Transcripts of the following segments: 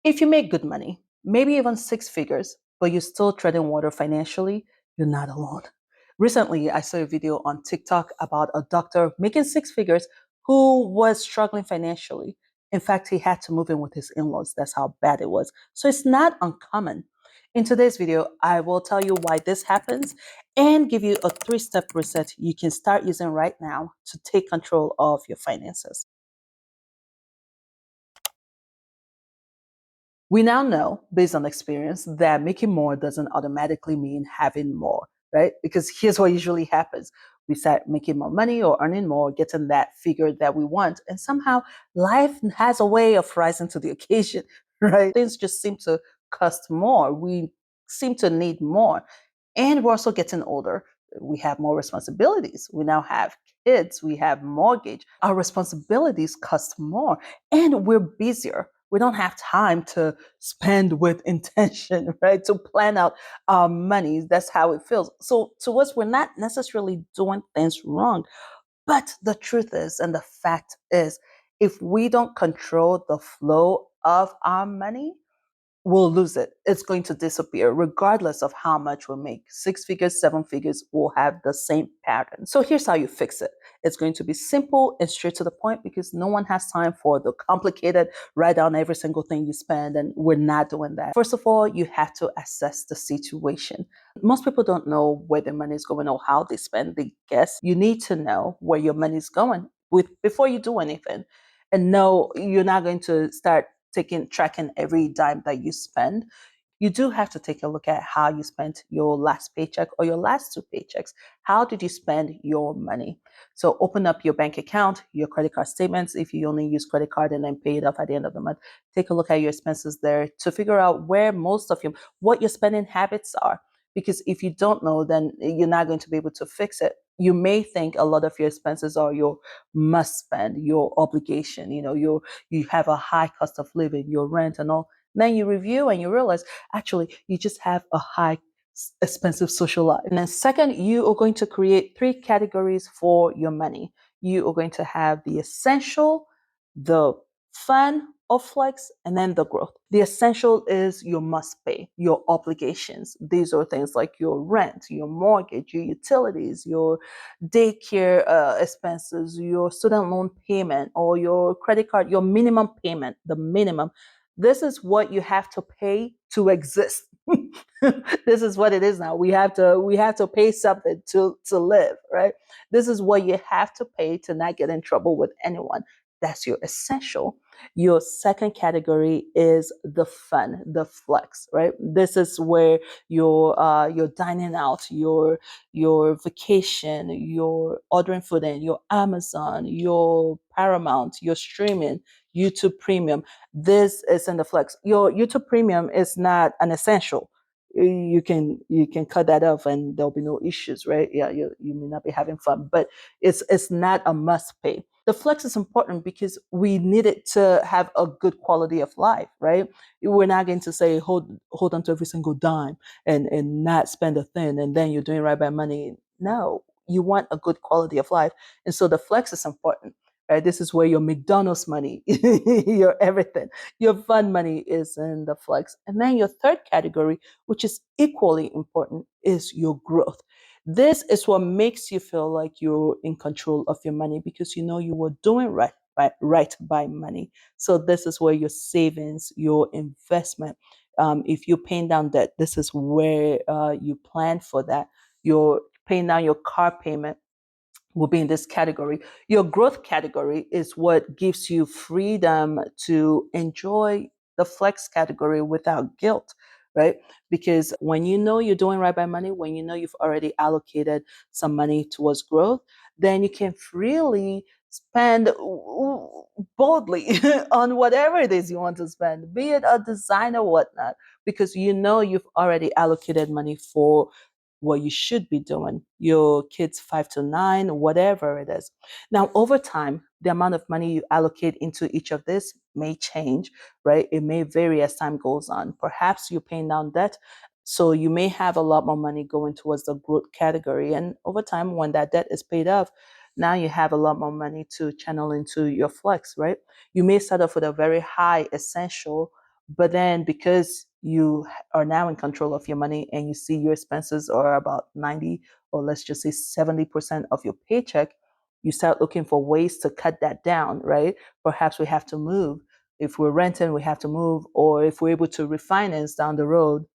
If you make good money, maybe even six figures, but you're still treading water financially, you're not alone. Recently, I saw a video on TikTok about a doctor making six figures who was struggling financially. In fact, he had to move in with his in laws. That's how bad it was. So it's not uncommon. In today's video, I will tell you why this happens and give you a three-step reset you can start using right now to take control of your finances. We now know, based on experience, that making more doesn't automatically mean having more, right? Because here's what usually happens. We start making more money or earning more, getting that figure that we want, and somehow life has a way of rising to the occasion, right? Things just seem to cost more. We seem to need more. And we're also getting older. We have more responsibilities. We now have kids. We have mortgage. Our responsibilities cost more, and we're busier. We don't have time to spend with intention, right? To plan out our money. That's how it feels. So to us, we're not necessarily doing things wrong. But the truth is, and the fact is, if we don't control the flow of our money, we'll lose it. It's going to disappear regardless of how much we make. Six figures, seven figures will have the same pattern. So here's how you fix it. It's going to be simple and straight to the point because no one has time for the complicated, write down every single thing you spend, and we're not doing that. First of all, you have to assess the situation. Most people don't know where their money is going or how they spend. They guess. You need to know where your money is going before you do anything. And no, you're not going to start tracking every dime that you spend. You do have to take a look at how you spent your last paycheck or your last two paychecks. How did you spend your money? So open up your bank account, your credit card statements. If you only use credit card and then pay it off at the end of the month, take a look at your expenses there to figure out where most of what your spending habits are. Because if you don't know, then you're not going to be able to fix it. You may think a lot of your expenses are your must spend, your obligation, you have a high cost of living, your rent and all. Then you review and you realize actually you just have a high expensive social life. And then second, you are going to create three categories for your money. You are going to have the essential, the fun or flex, and then the growth. The essential is your must pay, your obligations. These are things like your rent, your mortgage, your utilities, your daycare expenses, your student loan payment, or your credit card, your minimum payment, the minimum. This is what you have to pay to exist. This is what it is now. We have to pay something to live, right? This is what you have to pay to not get in trouble with anyone. That's your essential. Your second category is the fun, the flex, right? This is where your dining out, your vacation, your ordering food in, your Amazon, your Paramount, your streaming, YouTube Premium. This is in the flex. Your YouTube Premium is not an essential. You can cut that off and there'll be no issues, right? Yeah, you may not be having fun, but it's not a must pay. The flex is important because we need it to have a good quality of life, right? We're not going to say hold on to every single dime and not spend a thing and then you're doing right by money. No, you want a good quality of life. And so the flex is important. Right? This is where your McDonald's money, your everything, your fun money is in the flex. And then your third category, which is equally important, is your growth. This is what makes you feel like you're in control of your money because you know you were doing right by money. So this is where your savings, your investment, if you're paying down debt, this is where you plan for that. You're paying down your car payment will be in this category. Your growth category is what gives you freedom to enjoy the flex category without guilt, right? Because when you know you're doing right by money, when you know you've already allocated some money towards growth, then you can freely spend boldly on whatever it is you want to spend, be it a design or whatnot, because you know you've already allocated money for what you should be doing, your kids 5 to 9, whatever it is. Now, over time, the amount of money you allocate into each of this may change, right? It may vary as time goes on. Perhaps you're paying down debt, so you may have a lot more money going towards the growth category. And over time, when that debt is paid off, now you have a lot more money to channel into your flex, right? You may start off with a very high essential, But then because you are now in control of your money and you see your expenses are about 90 or let's just say 70% of your paycheck, you start looking for ways to cut that down, right? Perhaps we have to move. If we're renting, we have to move. Or if we're able to refinance down the road,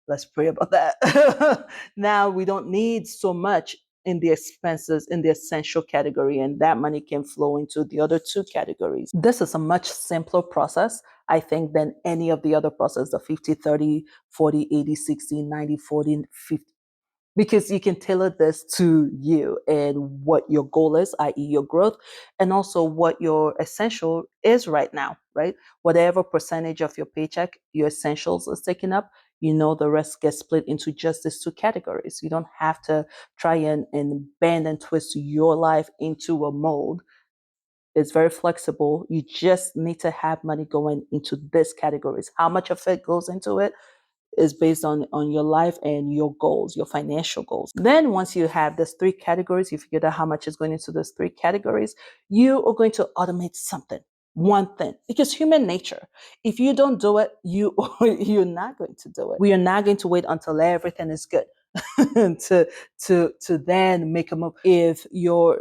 let's pray about that. Now we don't need so much in the expenses in the essential category, and that money can flow into the other two categories. This is a much simpler process, I think, than any of the other process, the 50, 30, 40, 80, 60, 90, 40, 50, because you can tailor this to you and what your goal is, i.e., your growth, and also what your essential is right now, right? Whatever percentage of your paycheck your essentials is taking up, the rest gets split into just these two categories. You don't have to try and bend and twist your life into a mold. It's very flexible. You just need to have money going into these categories. How much of it goes into it is based on your life and your goals, your financial goals. Then once you have these three categories, you figured out how much is going into those three categories, you are going to automate something, one thing, because human nature, if you don't do it, you're not going to do it. We are not going to wait until everything is good to then make a move. If your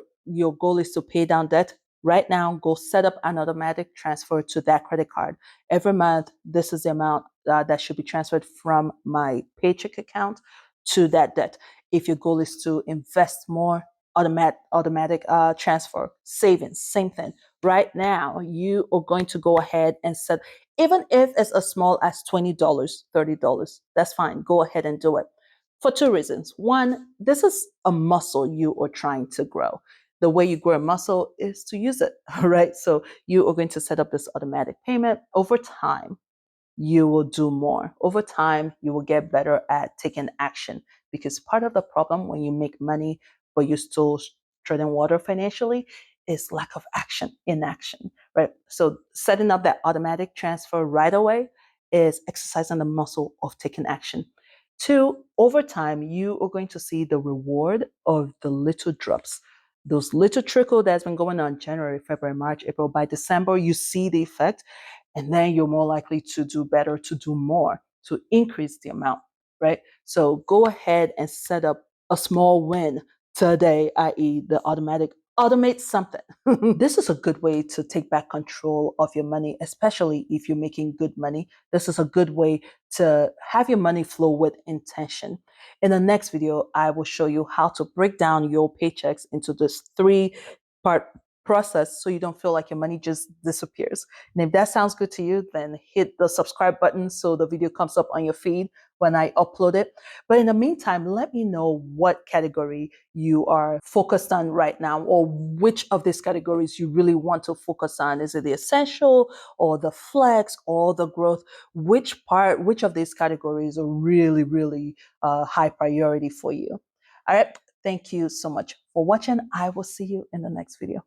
goal is to pay down debt, right now, go set up an automatic transfer to that credit card. Every month, this is the amount that should be transferred from my paycheck account to that debt. If your goal is to invest more, automatic transfer. Savings, same thing. Right now, you are going to go ahead and set, even if it's as small as $20, $30, that's fine. Go ahead and do it for two reasons. One, this is a muscle you are trying to grow. The way you grow a muscle is to use it, right? So you are going to set up this automatic payment. Over time, you will do more. Over time, you will get better at taking action, because part of the problem when you make money, but you're still treading water financially, is lack of action, inaction, right? So setting up that automatic transfer right away is exercising the muscle of taking action. Two, over time, you are going to see the reward of the little drops. Those little trickle that's been going on January, February, March, April. By December, you see the effect, and then you're more likely to do better, to do more, to increase the amount, right? So go ahead and set up a small win today, i.e., the automatic automate something. This is a good way to take back control of your money, especially if you're making good money. This is a good way to have your money flow with intention. In the next video, I will show you how to break down your paychecks into this three-part process so you don't feel like your money just disappears. And if that sounds good to you, then hit the subscribe button so the video comes up on your feed when I upload it. But in the meantime, let me know what category you are focused on right now, or which of these categories you really want to focus on. Is it the essential or the flex or the growth? Which of these categories are really, really high priority for you? All right. Thank you so much for watching. I will see you in the next video.